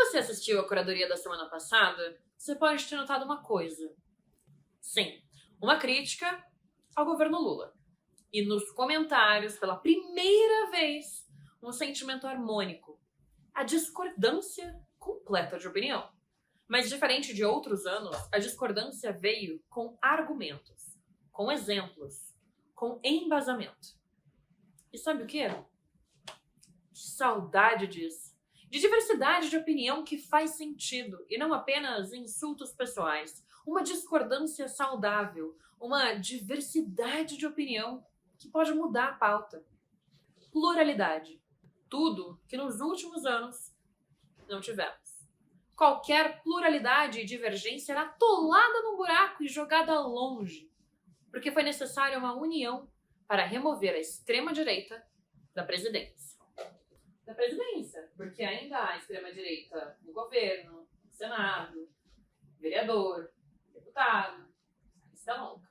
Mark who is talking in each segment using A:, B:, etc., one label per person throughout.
A: você assistiu a curadoria da semana passada, você pode ter notado uma coisa. Sim, uma crítica ao governo Lula. E nos comentários, pela primeira vez, um sentimento harmônico. A discordância completa de opinião. Mas diferente de outros anos, a discordância veio com argumentos, com exemplos, com embasamento. E sabe o quê? Que saudade disso. De diversidade de opinião que faz sentido e não apenas insultos pessoais. Uma discordância saudável, uma diversidade de opinião que pode mudar a pauta. Pluralidade. Tudo que nos últimos anos não tivemos. Qualquer pluralidade e divergência era atolada num buraco e jogada longe, porque foi necessária uma união para remover a extrema-direita da presidência. Da presidência, porque ainda há extrema-direita no governo, no Senado, vereador, deputado, está longa.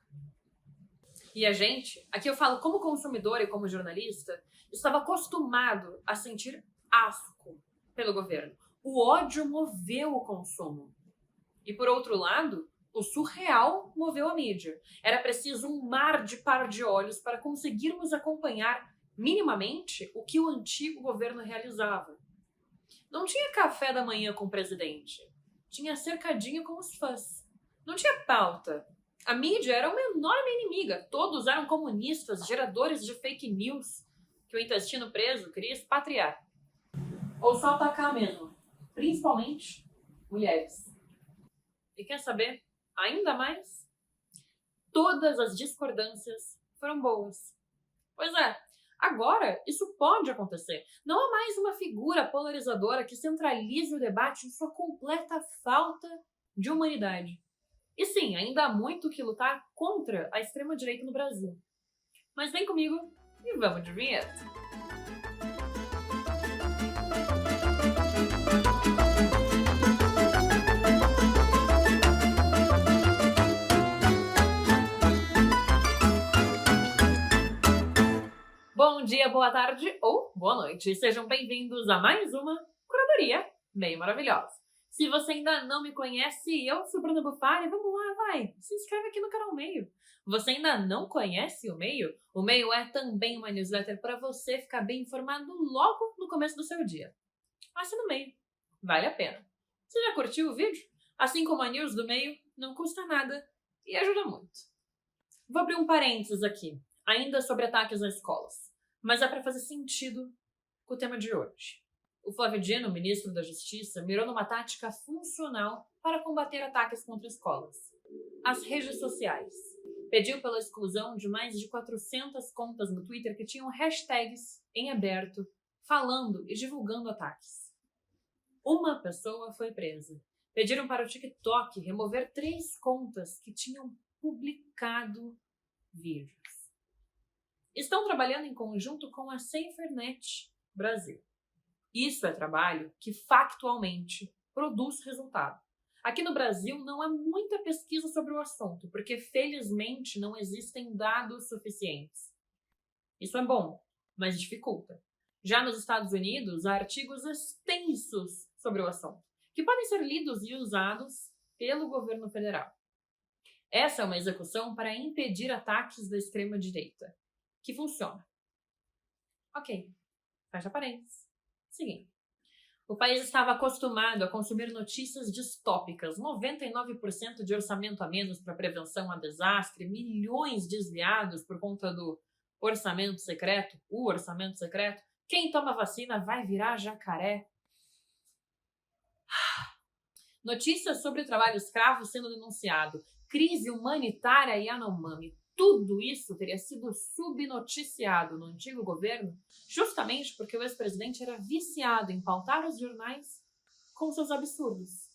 A: E a gente, aqui eu falo como consumidor e como jornalista, estava acostumado a sentir asco pelo governo. O ódio moveu o consumo. E por outro lado, o surreal moveu a mídia. Era preciso um mar de par de olhos para conseguirmos acompanhar minimamente o que o antigo governo realizava. Não tinha café da manhã com o presidente. Tinha cercadinho com os fãs. Não tinha pauta. A mídia era uma enorme inimiga. Todos eram comunistas, geradores de fake news que o intestino preso queria expatriar. Ou só atacar mesmo. Principalmente mulheres. E quer saber? Ainda mais? Todas as discordâncias foram boas. Pois é, agora isso pode acontecer. Não há mais uma figura polarizadora que centralize o debate em sua completa falta de humanidade. E sim, ainda há muito que lutar contra a extrema-direita no Brasil. Mas vem comigo e vamos de vinheta. Bom dia, boa tarde ou boa noite. Sejam bem-vindos a mais uma curadoria meio maravilhosa. Se você ainda não me conhece, eu sou Bruna Bufari, vamos lá, vai, se inscreve aqui no canal Meio. Você ainda não conhece o Meio? O Meio é também uma newsletter para você ficar bem informado logo no começo do seu dia. Assina o Meio, vale a pena. Você já curtiu o vídeo? Assim como a news do Meio, não custa nada e ajuda muito. Vou abrir um parênteses aqui, ainda sobre ataques às escolas. Mas é para fazer sentido com o tema de hoje. O Flávio Dino, ministro da Justiça, mirou numa tática funcional para combater ataques contra escolas. As redes sociais. Pediu pela exclusão de mais de 400 contas no Twitter que tinham hashtags em aberto, falando e divulgando ataques. Uma pessoa foi presa. Pediram para o TikTok remover 3 contas que tinham publicado vídeos. Estão trabalhando em conjunto com a SaferNet Brasil. Isso é trabalho que factualmente produz resultado. Aqui no Brasil não há muita pesquisa sobre o assunto, porque felizmente não existem dados suficientes. Isso é bom, mas dificulta. Já nos Estados Unidos, há artigos extensos sobre o assunto, que podem ser lidos e usados pelo governo federal. Essa é uma execução para impedir ataques da extrema-direita, que funciona. Ok, fecha parênteses. Seguinte. O país estava acostumado a consumir notícias distópicas, 99% de orçamento a menos para prevenção a desastre, milhões desviados por conta do orçamento secreto, o orçamento secreto. Quem toma vacina vai virar jacaré. Notícias sobre o trabalho escravo sendo denunciado, crise humanitária e Yanomami. Tudo isso teria sido subnoticiado no antigo governo, justamente porque o ex-presidente era viciado em pautar os jornais com seus absurdos.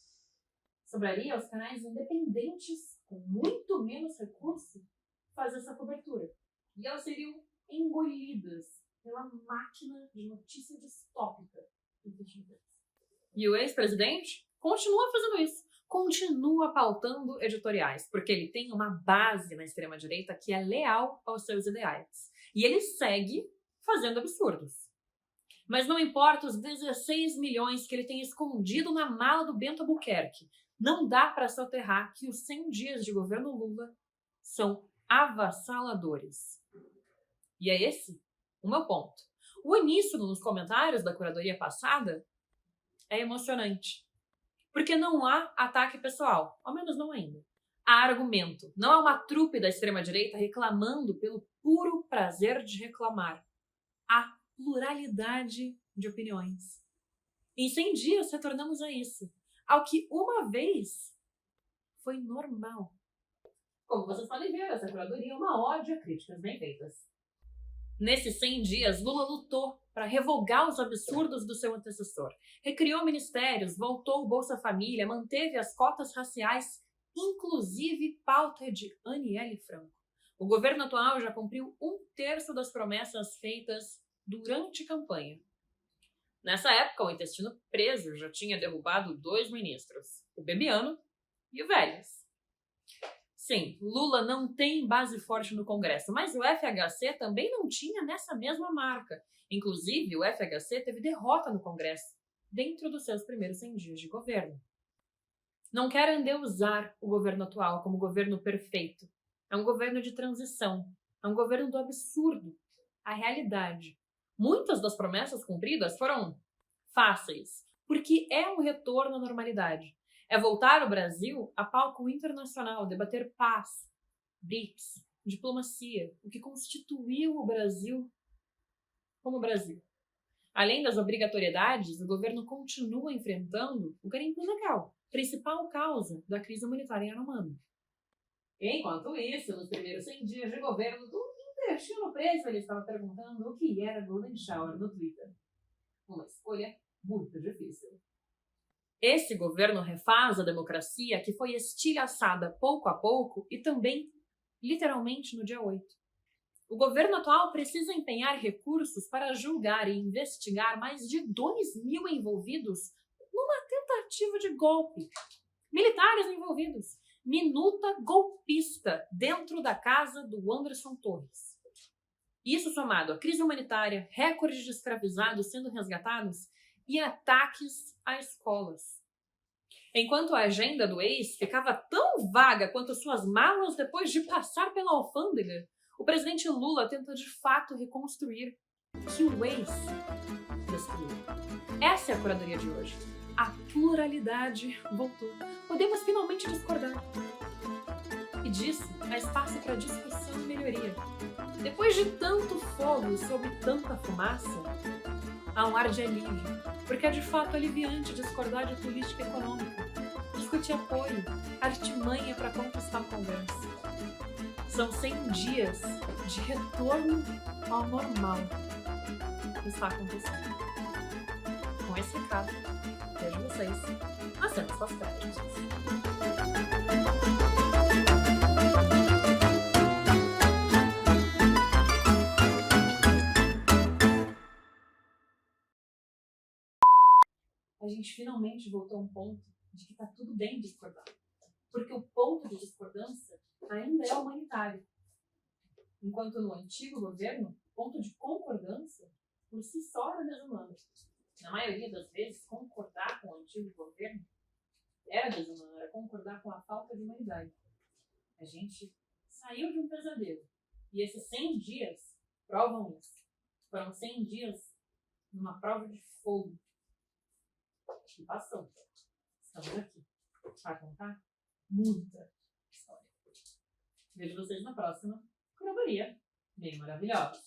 A: Sobraria aos canais independentes, com muito menos recurso, fazer essa cobertura. E elas seriam engolidas pela máquina de notícia distópica. E o ex-presidente continua fazendo isso. Continua pautando editoriais, porque ele tem uma base na extrema-direita que é leal aos seus ideais. E ele segue fazendo absurdos. Mas não importa os 16 milhões que ele tem escondido na mala do Bento Albuquerque, não dá para soterrar que os 100 dias de governo Lula são avassaladores. E é esse o meu ponto. O início nos comentários da curadoria passada é emocionante, porque não há ataque pessoal, ao menos não ainda. Há argumento, não há uma trupe da extrema-direita reclamando pelo puro prazer de reclamar. Há pluralidade de opiniões. Em 100 dias retornamos a isso, ao que uma vez foi normal. Como vocês podem ver, essa curadoria é uma ode a críticas bem feitas. Nesses 100 dias, Lula lutou para revogar os absurdos do seu antecessor. Recriou ministérios, voltou o Bolsa Família, manteve as cotas raciais, inclusive pauta de Aniele Franco. O governo atual já cumpriu 1/3 das promessas feitas durante a campanha. Nessa época, o intestino preso já tinha derrubado 2 ministros, o Bebiano e o Vélez. Sim, Lula não tem base forte no Congresso, mas o FHC também não tinha nessa mesma marca. Inclusive, o FHC teve derrota no Congresso, dentro dos seus primeiros 100 dias de governo. Não quero endeusar o governo atual como governo perfeito. É um governo de transição, é um governo do absurdo, a realidade. Muitas das promessas cumpridas foram fáceis, porque é um retorno à normalidade. É voltar o Brasil a palco internacional, debater paz, BRICS, diplomacia, o que constituiu o Brasil como Brasil. Além das obrigatoriedades, o governo continua enfrentando o garimpo ilegal, principal causa da crise humanitária em Yanomami. Enquanto isso, nos primeiros 100 dias de governo do intestino preso, ele estava perguntando o que era Golden Shower no Twitter. Uma escolha muito difícil. Esse governo refaz a democracia que foi estilhaçada pouco a pouco e também, literalmente, no dia 8. O governo atual precisa empenhar recursos para julgar e investigar mais de 2.000 envolvidos numa tentativa de golpe. Militares envolvidos. Minuta golpista dentro da casa do Anderson Torres. Isso somado à crise humanitária, recordes de escravizados sendo resgatados e ataques a escolas. Enquanto a agenda do ex ficava tão vaga quanto suas malas depois de passar pela alfândega, o presidente Lula tenta de fato reconstruir o que o ex destruiu. Essa é a curadoria de hoje. A pluralidade voltou. Podemos finalmente discordar. E disso há espaço para discussão e melhoria. Depois de tanto fogo e sob tanta fumaça, há um ar de alívio, porque é de fato aliviante discordar de política econômica, discutir apoio, artimanha para conquistar o Congresso. São 100 dias de retorno ao normal que está acontecendo. Com esse recado, vejo vocês nas cenas pós-créditos. A gente finalmente voltou a um ponto de que está tudo bem discordar. Porque o ponto de discordância ainda é humanitário. Enquanto no antigo governo, o ponto de concordância por si só era desumano. Na maioria das vezes, concordar com o antigo governo era desumano, era concordar com a falta de humanidade. A gente saiu de um pesadelo. E esses 100 dias provam isso. Foram 100 dias numa prova de fogo. E passou. Estamos aqui para contar muita história. Vejo vocês na próxima curadoria bem maravilhosa.